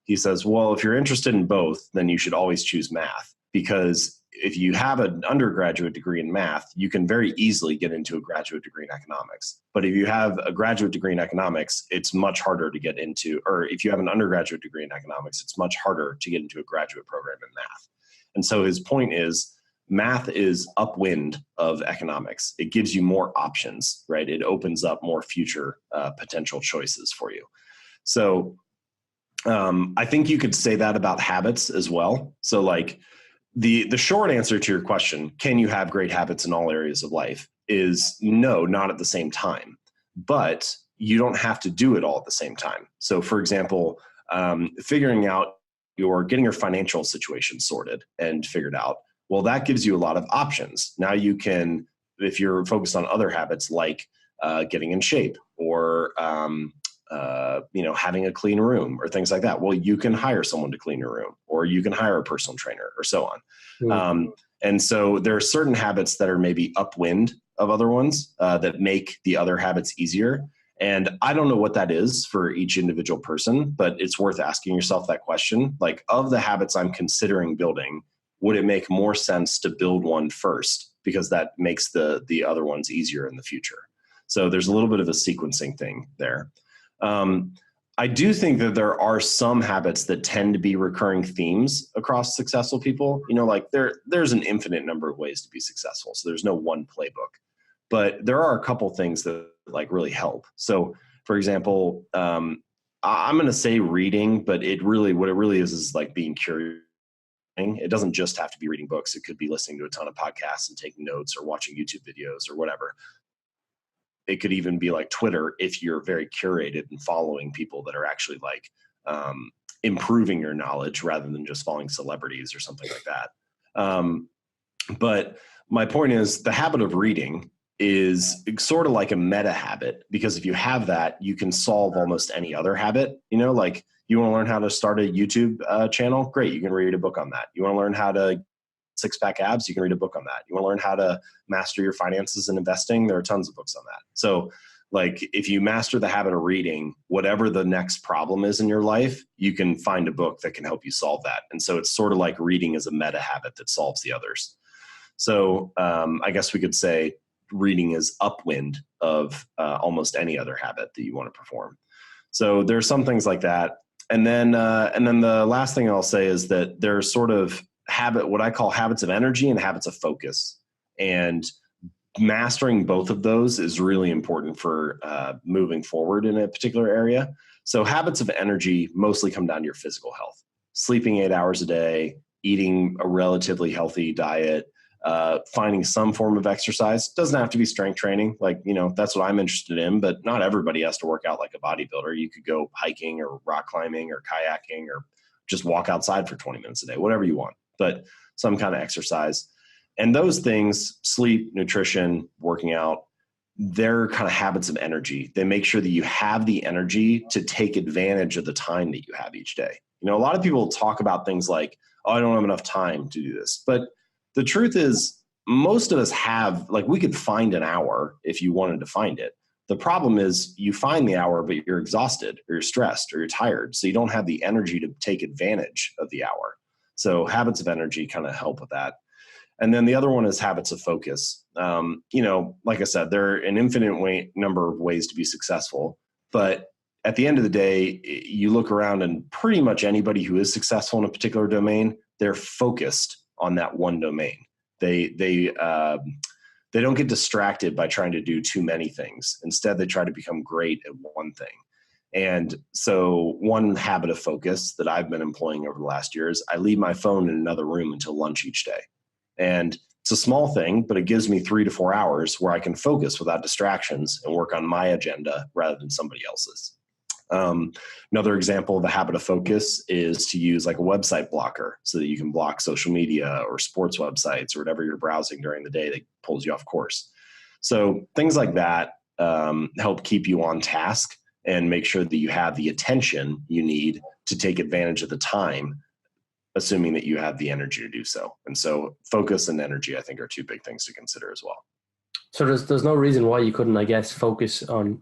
He says, well, if you're interested in both, then you should always choose math, because if you have an undergraduate degree in math, you can very easily get into a graduate degree in economics. But if you have a graduate degree in economics, it's much harder to get into, or if you have an undergraduate degree in economics, it's much harder to get into a graduate program in math. And so his point is, math is upwind of economics. It gives you more options, right? It opens up more future potential choices for you. So I think you could say that about habits as well. So like, the short answer to your question, can you have great habits in all areas of life, is no, not at the same time. But you don't have to do it all at the same time. So for example, getting your financial situation sorted and figured out, well, that gives you a lot of options. Now you can, if you're focused on other habits like getting in shape or having a clean room or things like that, well, you can hire someone to clean your room, or you can hire a personal trainer, or so on. Mm-hmm. And so there are certain habits that are maybe upwind of other ones that make the other habits easier. And I don't know what that is for each individual person, but it's worth asking yourself that question. Like, of the habits I'm considering building, would it make more sense to build one first, because that makes the other ones easier in the future? So there's a little bit of a sequencing thing there. I do think that there are some habits that tend to be recurring themes across successful people. Like there's an infinite number of ways to be successful. So there's no one playbook, but there are a couple things that like really help. So for example, I'm going to say reading, but what it really is like being curious. It doesn't just have to be reading books. It could be listening to a ton of podcasts and taking notes, or watching YouTube videos, or whatever. It could even be like Twitter, if you're very curated and following people that are actually like improving your knowledge rather than just following celebrities or something like that. But my point is, the habit of reading is sort of like a meta habit, because if you have that, you can solve almost any other habit. Like, you want to learn how to start a YouTube channel? Great. You can read a book on that. You want to learn how to six-pack abs? You can read a book on that. You want to learn how to master your finances and investing? There are tons of books on that. So like, if you master the habit of reading, whatever the next problem is in your life, you can find a book that can help you solve that. And so it's sort of like reading is a meta habit that solves the others. So I guess we could say reading is upwind of almost any other habit that you want to perform. So there's some things like that. And then the last thing I'll say is that there's sort of what I call habits of energy and habits of focus. And mastering both of those is really important for moving forward in a particular area. So habits of energy mostly come down to your physical health, sleeping 8 hours a day, eating a relatively healthy diet, finding some form of exercise. Doesn't have to be strength training. Like, that's what I'm interested in, but not everybody has to work out like a bodybuilder. You could go hiking or rock climbing or kayaking, or just walk outside for 20 minutes a day, whatever you want, but some kind of exercise. And those things, sleep, nutrition, working out, they're kind of habits of energy. They make sure that you have the energy to take advantage of the time that you have each day. A lot of people talk about things like, oh, I don't have enough time to do this. But the truth is, most of us have, like, we could find an hour if you wanted to find it. The problem is, you find the hour, but you're exhausted, or you're stressed, or you're tired. So you don't have the energy to take advantage of the hour. So habits of energy kind of help with that. And then the other one is habits of focus. Like I said, there are an infinite number of ways to be successful. But at the end of the day, you look around and pretty much anybody who is successful in a particular domain, they're focused on that one domain. They don't get distracted by trying to do too many things. Instead, they try to become great at one thing. And so one habit of focus that I've been employing over the last year is I leave my phone in another room until lunch each day. And it's a small thing, but it gives me 3 to 4 hours where I can focus without distractions and work on my agenda rather than somebody else's. Another example of a habit of focus is to use like a website blocker so that you can block social media or sports websites or whatever you're browsing during the day that pulls you off course. So things like that help keep you on task and make sure that you have the attention you need to take advantage of the time, assuming that you have the energy to do so. And so focus and energy, I think, are two big things to consider as well. So there's no reason why you couldn't, I guess, focus on,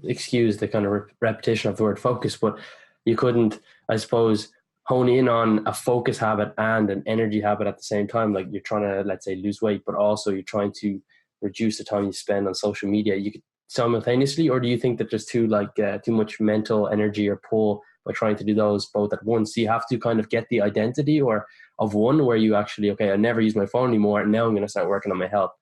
excuse the kind of repetition of the word focus, but you couldn't, I suppose, hone in on a focus habit and an energy habit at the same time. Like you're trying to, let's say, lose weight, but also you're trying to reduce the time you spend on social media. You could simultaneously, or do you think that there's too much mental energy or pull by trying to do those both at once? So you have to kind of get the identity or of one where you actually, okay, I never use my phone anymore, and now I'm going to start working on my health.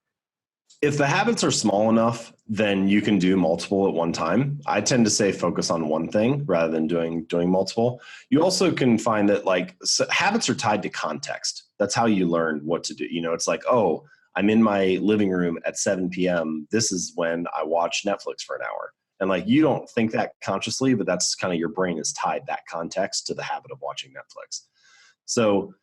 If the habits are small enough, then you can do multiple at one time. I tend to say focus on one thing rather than doing multiple. You also can find that habits are tied to context. That's how you learn what to do. It's like, oh, I'm in my living room at 7 p.m. This is when I watch Netflix for an hour. And you don't think that consciously, but that's kind of your brain has tied that context to the habit of watching Netflix. So,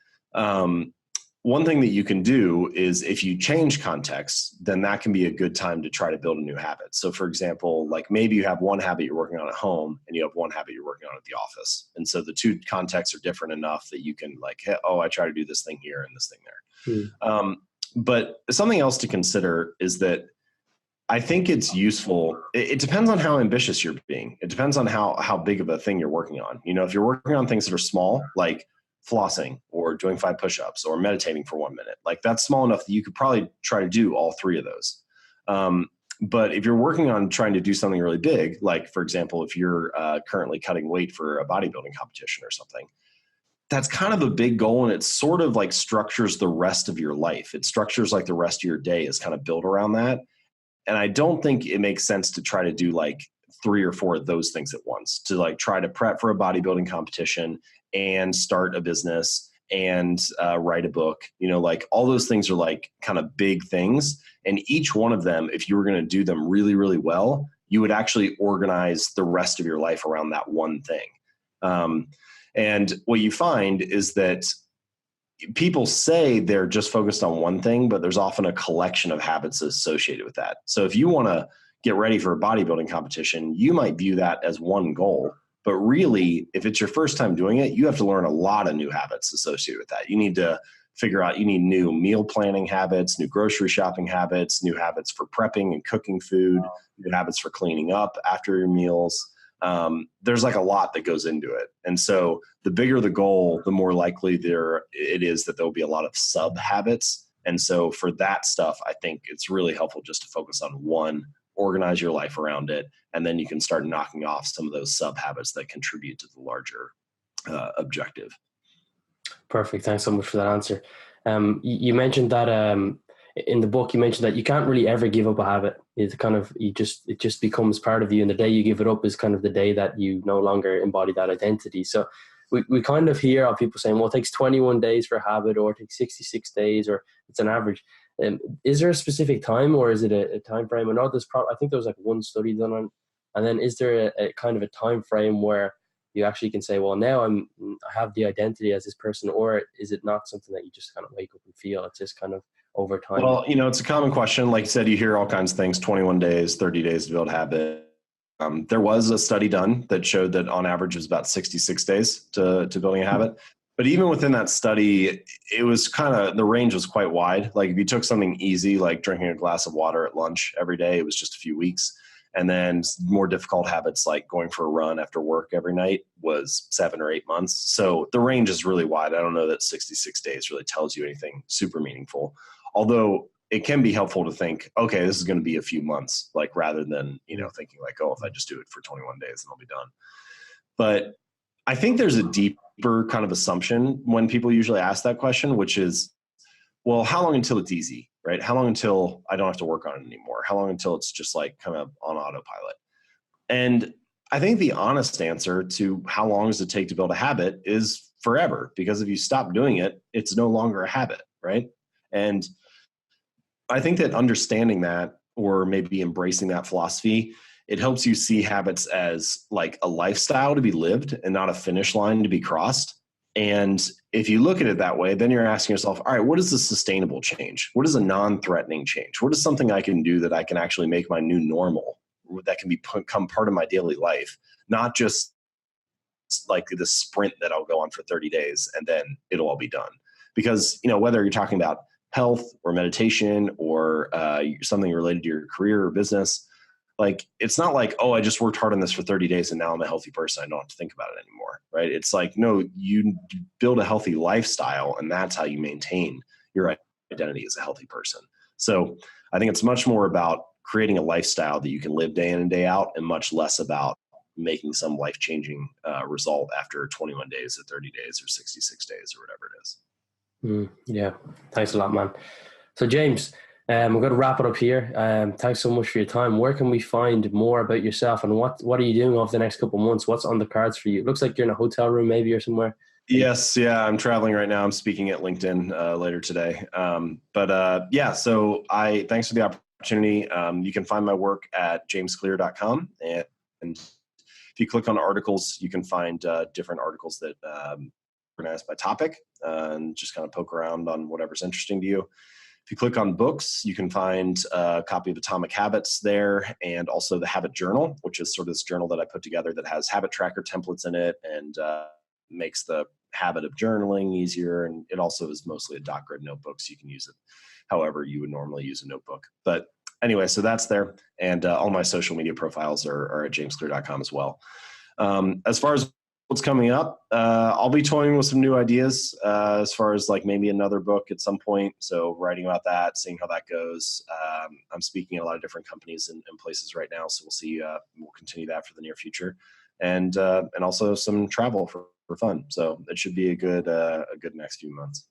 one thing that you can do is if you change context, then that can be a good time to try to build a new habit. So for example, maybe you have one habit you're working on at home and you have one habit you're working on at the office. And so the two contexts are different enough that you can hey, I try to do this thing here and this thing there. But something else to consider is that I think it's useful. It depends on how ambitious you're being. It depends on how big of a thing you're working on. If you're working on things that are small, like flossing or doing 5 push-ups or meditating for 1 minute, that's small enough that you could probably try to do all 3 of those. But if you're working on trying to do something really big, for example, if you're currently cutting weight for a bodybuilding competition or something, that's kind of a big goal, and it sort of structures the rest of your life. It structures the rest of your day is kind of built around that. And I don't think it makes sense to try to do 3 or 4 of those things at once, to try to prep for a bodybuilding competition and start a business and write a book. All those things are kind of big things. And each one of them, if you were going to do them really, really well, you would actually organize the rest of your life around that one thing. And what you find is that people say they're just focused on one thing, but there's often a collection of habits associated with that. So if you want to get ready for a bodybuilding competition, you might view that as one goal. But really, if it's your first time doing it, you have to learn a lot of new habits associated with that. You need to figure out, you need new meal planning habits, new grocery shopping habits, new habits for prepping and cooking food, new habits for cleaning up after your meals. There's a lot that goes into it. And so the bigger the goal, the more likely it is that there'll be a lot of sub habits. And so for that stuff, I think it's really helpful just to focus on one, organize your life around it, and then you can start knocking off some of those sub habits that contribute to the larger objective. Perfect. Thanks so much for that answer. You mentioned that in the book, you mentioned that you can't really ever give up a habit. It's kind of, it just becomes part of you. And the day you give it up is kind of the day that you no longer embody that identity. So we kind of hear of people saying, well, it takes 21 days for a habit, or it takes 66 days, or it's an average. Is there a specific time, or is it a time frame? I think there was one study done on, and then is there a kind of a time frame where you actually can say, well, now I have the identity as this person, or is it not something that you just kind of wake up and feel? It's just kind of over time. Well, it's a common question. Like you said, you hear all kinds of things, 21 days, 30 days to build a habit. There was a study done that showed that on average it was about 66 days to building a habit. But even within that study, it was the range was quite wide. If you took something easy, like drinking a glass of water at lunch every day, it was just a few weeks. And then more difficult habits like going for a run after work every night was 7 or 8 months. So the range is really wide. I don't know that 66 days really tells you anything super meaningful. Although it can be helpful to think, okay, this is going to be a few months, rather than, thinking oh, if I just do it for 21 days, then I'll be done. But I think there's a deeper kind of assumption when people usually ask that question, which is, well, how long until it's easy, right? How long until I don't have to work on it anymore? How long until it's just kind of on autopilot? And I think the honest answer to how long does it take to build a habit is forever, because if you stop doing it, it's no longer a habit, right? And I think that understanding that, or maybe embracing that philosophy, it helps you see habits as a lifestyle to be lived and not a finish line to be crossed. And if you look at it that way, then you're asking yourself, all right, what is a sustainable change? What is a non-threatening change? What is something I can do that I can actually make my new normal, that can become part of my daily life, not just like the sprint that I'll go on for 30 days and then it'll all be done. Because, whether you're talking about health or meditation or something related to your career or business, like, it's not like, oh, I just worked hard on this for 30 days and now I'm a healthy person, I don't have to think about it anymore, right? It's like, no, you build a healthy lifestyle, and that's how you maintain your identity as a healthy person. So I think it's much more about creating a lifestyle that you can live day in and day out, and much less about making some life-changing result after 21 days or 30 days or 66 days or whatever it is. Yeah, thanks a lot, man. So James, we're going to wrap it up here. Thanks so much for your time. Where can we find more about yourself, and what are you doing over the next couple of months? What's on the cards for you? It looks like you're in a hotel room maybe or somewhere. Yes. Yeah. I'm traveling right now. I'm speaking at LinkedIn later today. So thanks for the opportunity. You can find my work at jamesclear.com. And if you click on articles, you can find different articles that organized by topic, and just kind of poke around on whatever's interesting to you. If you click on books, you can find a copy of Atomic Habits there, and also the Habit Journal, which is sort of this journal that I put together that has habit tracker templates in it, and makes the habit of journaling easier. And it also is mostly a dot grid notebook, so you can use it however you would normally use a notebook. But anyway, so that's there. And all my social media profiles are at jamesclear.com as well. As far as what's coming up, I'll be toying with some new ideas as far as like maybe another book at some point. So writing about that, seeing how that goes. I'm speaking at a lot of different companies and places right now. So we'll see. We'll continue that for the near future. And also some travel for fun. So it should be a good next few months.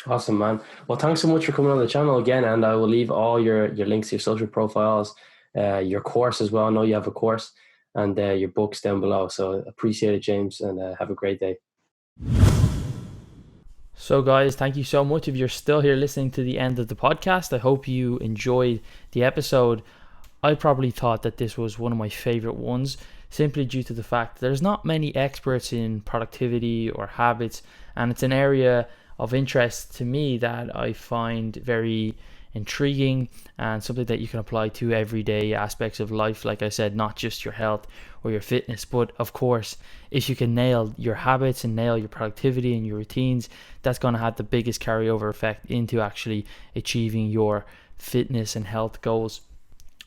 Awesome, man. Well, thanks so much for coming on the channel again. And I will leave all your links, your social profiles, your course as well. I know you have a course, and your books down below. So appreciate it, James, and have a great day. So guys, thank you so much if you're still here listening to the end of the podcast. I hope you enjoyed the episode. I probably thought that this was one of my favorite ones, simply due to the fact that there's not many experts in productivity or habits, and it's an area of interest to me that I find very intriguing and something that you can apply to everyday aspects of life. Like I said, not just your health or your fitness, but of course, if you can nail your habits and nail your productivity and your routines, that's going to have the biggest carryover effect into actually achieving your fitness and health goals.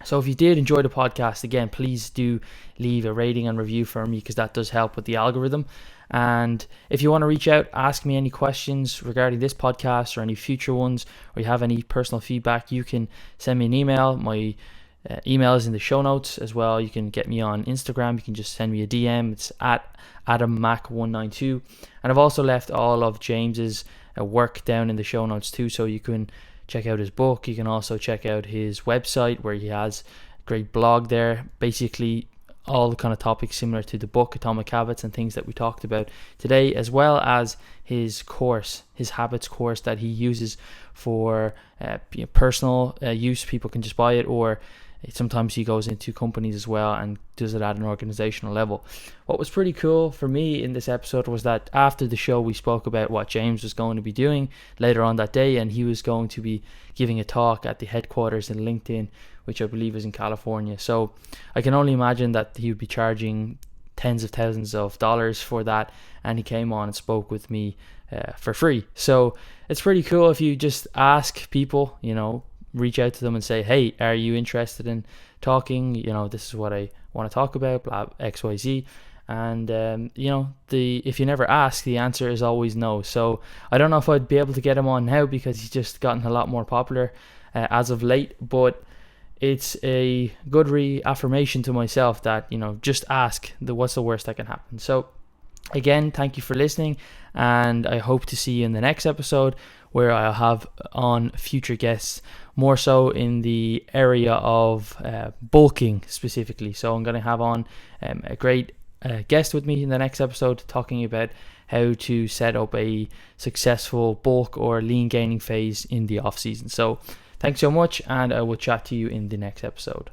So if you did enjoy the podcast, again, please do leave a rating and review for me, because that does help with the algorithm. And if you want to reach out, ask me any questions regarding this podcast or any future ones, or you have any personal feedback, you can send me an email. My email is in the show notes as well. You can get me on Instagram. You can just send me a DM. It's at AdamMac192. And I've also left all of James's work down in the show notes too, so you can check out his book. You can also check out his website, where he has a great blog there, basically all the kind of topics similar to the book Atomic Habits and things that we talked about today, as well as his course, his habits course that he uses for personal use. People can just buy it, or sometimes he goes into companies as well and does it at an organizational level. What was pretty cool for me in this episode was that after the show, we spoke about what James was going to be doing later on that day, and he was going to be giving a talk at the headquarters in LinkedIn, which I believe is in California. So I can only imagine that he would be charging tens of thousands of dollars for that, and he came on and spoke with me for free. So it's pretty cool if you just ask people, reach out to them and say, hey, are you interested in talking? This is what I want to talk about, blah, XYZ. And if you never ask, the answer is always no. So I don't know if I'd be able to get him on now, because he's just gotten a lot more popular as of late, but it's a good reaffirmation to myself that, just ask. What's the worst that can happen? So again, thank you for listening, and I hope to see you in the next episode, where I'll have on future guests, more so in the area of bulking specifically. So I'm going to have on a great guest with me in the next episode, talking about how to set up a successful bulk or lean gaining phase in the off season. So thanks so much, and I will chat to you in the next episode.